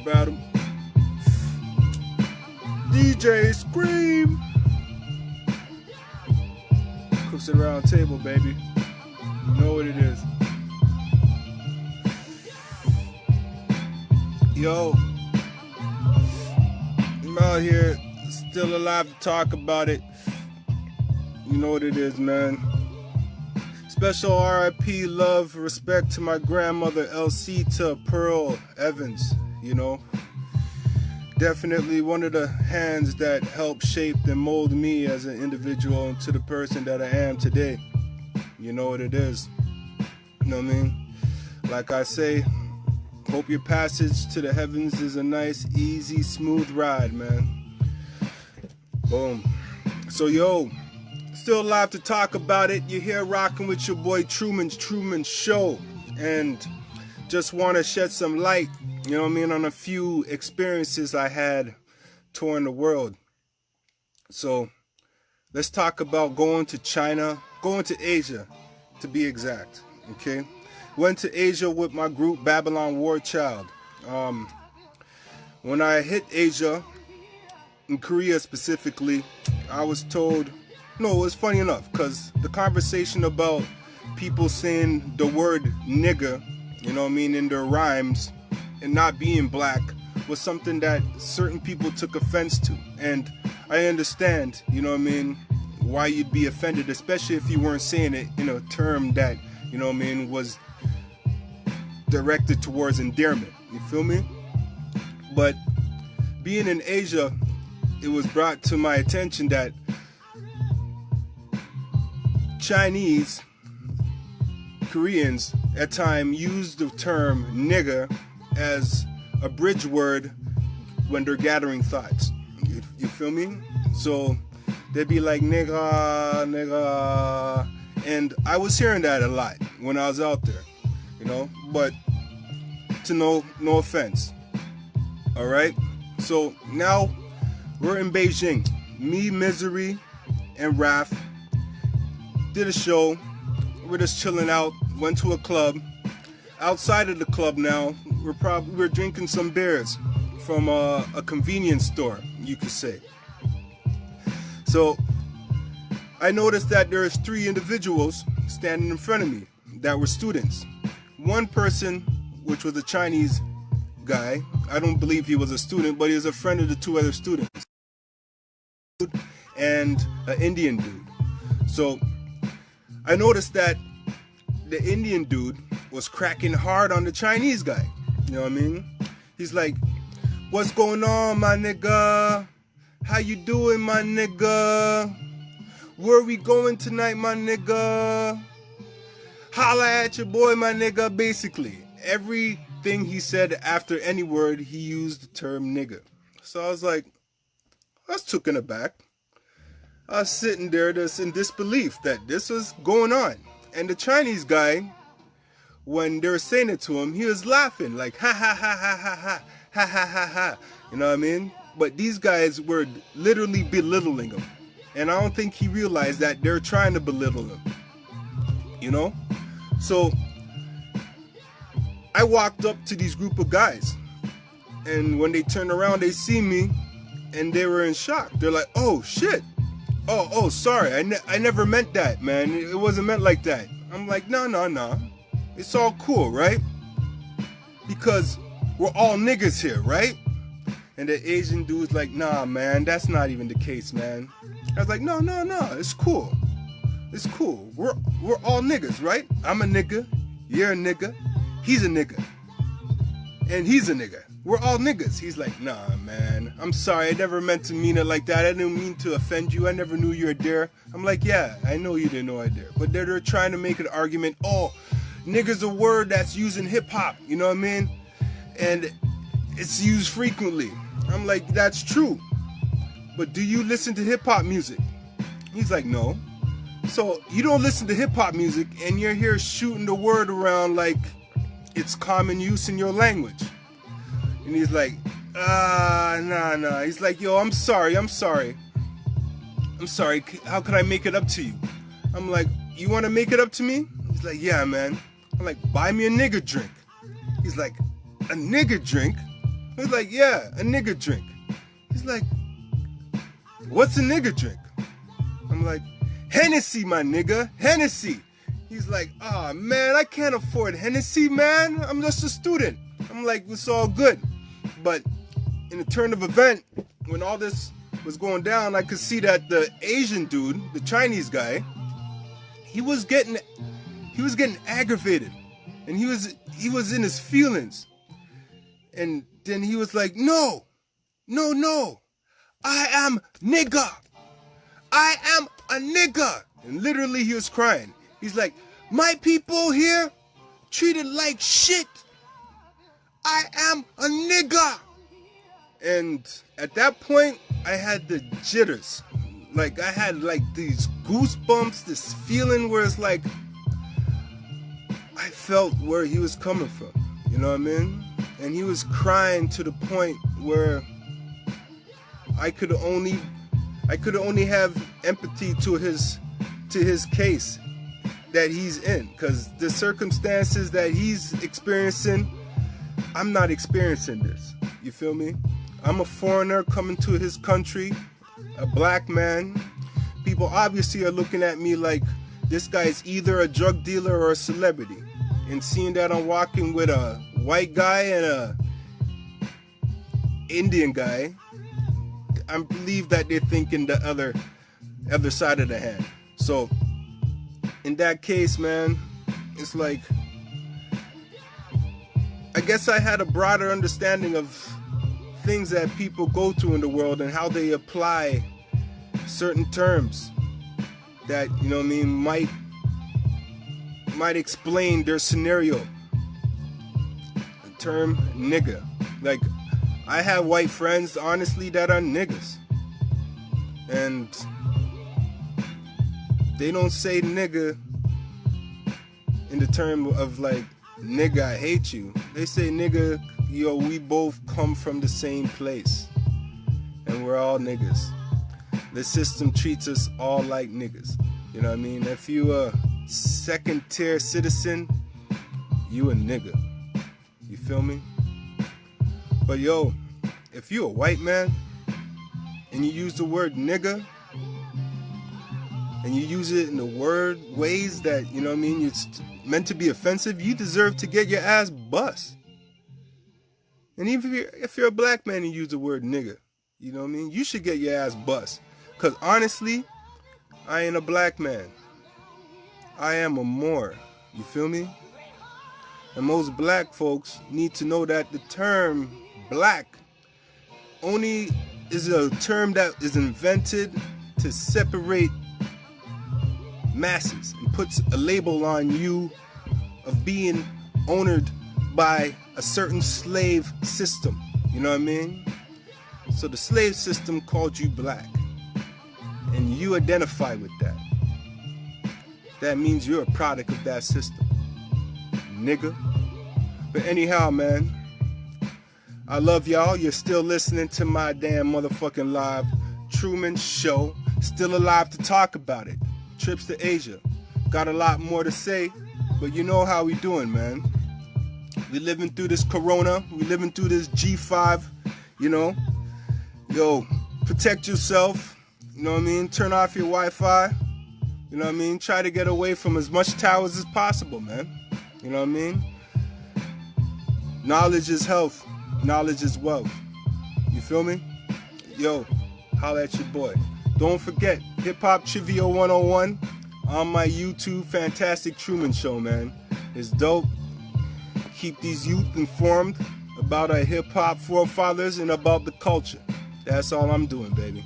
up, Adam? DJ Scream. Cooks at round table, baby. You know what it is. Yo, I'm out here, still alive to talk about it. You know what it is, man. Special RIP, love, respect to my grandmother, Elsita Pearl Evans, you know. Definitely one of the hands that helped shape and mold me as an individual into the person that I am today. You know what it is. You know what I mean? Like I say, hope your passage to the heavens is a nice, easy, smooth ride, man. Boom. So, yo, still alive to talk about it. You're here rocking with your boy Truman Show. And just want to shed some light, you know what I mean, on a few experiences I had touring the world. So let's talk about going to China, going to Asia to be exact, okay? Went to Asia with my group Babylon War Child. When I hit Asia, in Korea specifically, I was told, no, it was funny enough, because the conversation about people saying the word nigga, you know what I mean, in their rhymes and not being black was something that certain people took offense to. And I understand, you know what I mean, why you'd be offended, especially if you weren't saying it in a term that, you know what I mean, was directed towards endearment. You feel me? But being in Asia, it was brought to my attention that Chinese, Koreans at times use the term nigger as a bridge word when they're gathering thoughts. You feel me? So they'd be like nigga, nigga, and I was hearing that a lot when I was out there, you know, but to no offense. All right. So now we're in Beijing. Me, Misery, and Raph did a show. We're just chilling out. Went to a club. Outside of the club now, we're drinking some beers from a convenience store, you could say. So I noticed that there's 3 individuals standing in front of me that were students. One person, which was a Chinese guy, I don't believe he was a student, but he was a friend of the 2 other students, and an Indian dude. So I noticed that the Indian dude was cracking hard on the Chinese guy. You know what I mean? He's like, what's going on, my nigga? How you doing, my nigga? Where we going tonight, my nigga? Holla at your boy, my nigga. Basically, everything he said after any word, he used the term nigga. So I was like, I was taken aback. I was sitting there just in disbelief that this was going on. And the Chinese guy, when they were saying it to him, he was laughing like ha ha ha ha ha ha ha ha ha ha. You know what I mean? But these guys were literally belittling him. And I don't think he realized that they're trying to belittle him. You know? So I walked up to these group of guys. And when they turned around, they see me and they were in shock. They're like, oh shit. Oh, sorry. I never meant that, man. It wasn't meant like that. I'm like, no. It's all cool, right? Because we're all niggas here, right? And the Asian dude's like, nah, man, that's not even the case, man. I was like, no, it's cool. It's cool. We're all niggas, right? I'm a nigga. You're a nigga. He's a nigga. And he's a nigga. We're all niggas. He's like, nah, man. I'm sorry. I never meant to mean it like that. I didn't mean to offend you. I never knew you were there. I'm like, yeah, I know you didn't know I was there. But they're trying to make an argument. Oh, nigga's a word that's used in hip-hop. You know what I mean? And it's used frequently. I'm like, that's true. But do you listen to hip-hop music? He's like, no. So you don't listen to hip-hop music and you're here shooting the word around like it's common use in your language. And he's like, nah. He's like, yo, I'm sorry. How could I make it up to you? I'm like, you want to make it up to me? He's like, yeah, man. I'm like, buy me a nigga drink. He's like, a nigga drink? I was like, yeah, a nigga drink. He's like, what's a nigga drink? I'm like, Hennessy, my nigga, Hennessy. He's like, ah, man, I can't afford Hennessy, man. I'm just a student. I'm like, it's all good. But in the turn of event, when all this was going down, I could see that the Asian dude, the Chinese guy, he was getting aggravated, and he was in his feelings. And then he was like, no, I am nigga. I am a nigga. And literally he was crying. He's like, my people here treated like shit. I am a nigga. And at that point, I had the jitters. Like, I had like these goosebumps, this feeling where it's like, I felt where he was coming from. You know what I mean? And he was crying to the point where I could only have empathy to his case that he's in, because the circumstances that he's experiencing, I'm not experiencing this. You feel me? I'm a foreigner coming to his country, a black man. People obviously are looking at me like this guy's either a drug dealer or a celebrity. And seeing that I'm walking with a white guy and a Indian guy, I believe that they're thinking the other side of the hand. So in that case, man, it's like, I guess I had a broader understanding of things that people go through in the world and how they apply certain terms that, you know what I mean, might explain their scenario. The term nigga. Like, I have white friends, honestly, that are niggas. And they don't say nigga in the term of like, nigga, I hate you. They say nigga, yo, we both come from the same place. And we're all niggas. The system treats us all like niggas. You know what I mean? If you a second tier citizen, you a nigga. You feel me? But yo, if you a white man and you use the word nigga, and you use it in the ways that, you know what I mean, it's meant to be offensive, you deserve to get your ass bust. And even if you're a black man and you use the word nigga, you know what I mean, you should get your ass bust. Because honestly, I ain't a black man. I am a Moor. You feel me? And most black folks need to know that the term black only is a term that is invented to separate masses and puts a label on you of being owned by a certain slave system. You know what I mean? So the slave system called you black, and you identify with that. That means you're a product of that system, nigga. But anyhow, man, I love y'all. You're still listening to my damn motherfucking live Truman Show. Still alive to talk about it. Trips to Asia. Got a lot more to say, but you know how we doing, man. We living through this corona. We living through this G5, you know. Yo, protect yourself. You know what I mean? Turn off your Wi-Fi. You know what I mean? Try to get away from as much towers as possible, man. You know what I mean? Knowledge is health. Knowledge is wealth. You feel me? Yo, holla at your boy. Don't forget, Hip Hop Trivia 101 on my YouTube, Fantastic Truman Show, man. It's dope. Keep these youth informed about our hip hop forefathers and about the culture. That's all I'm doing, baby.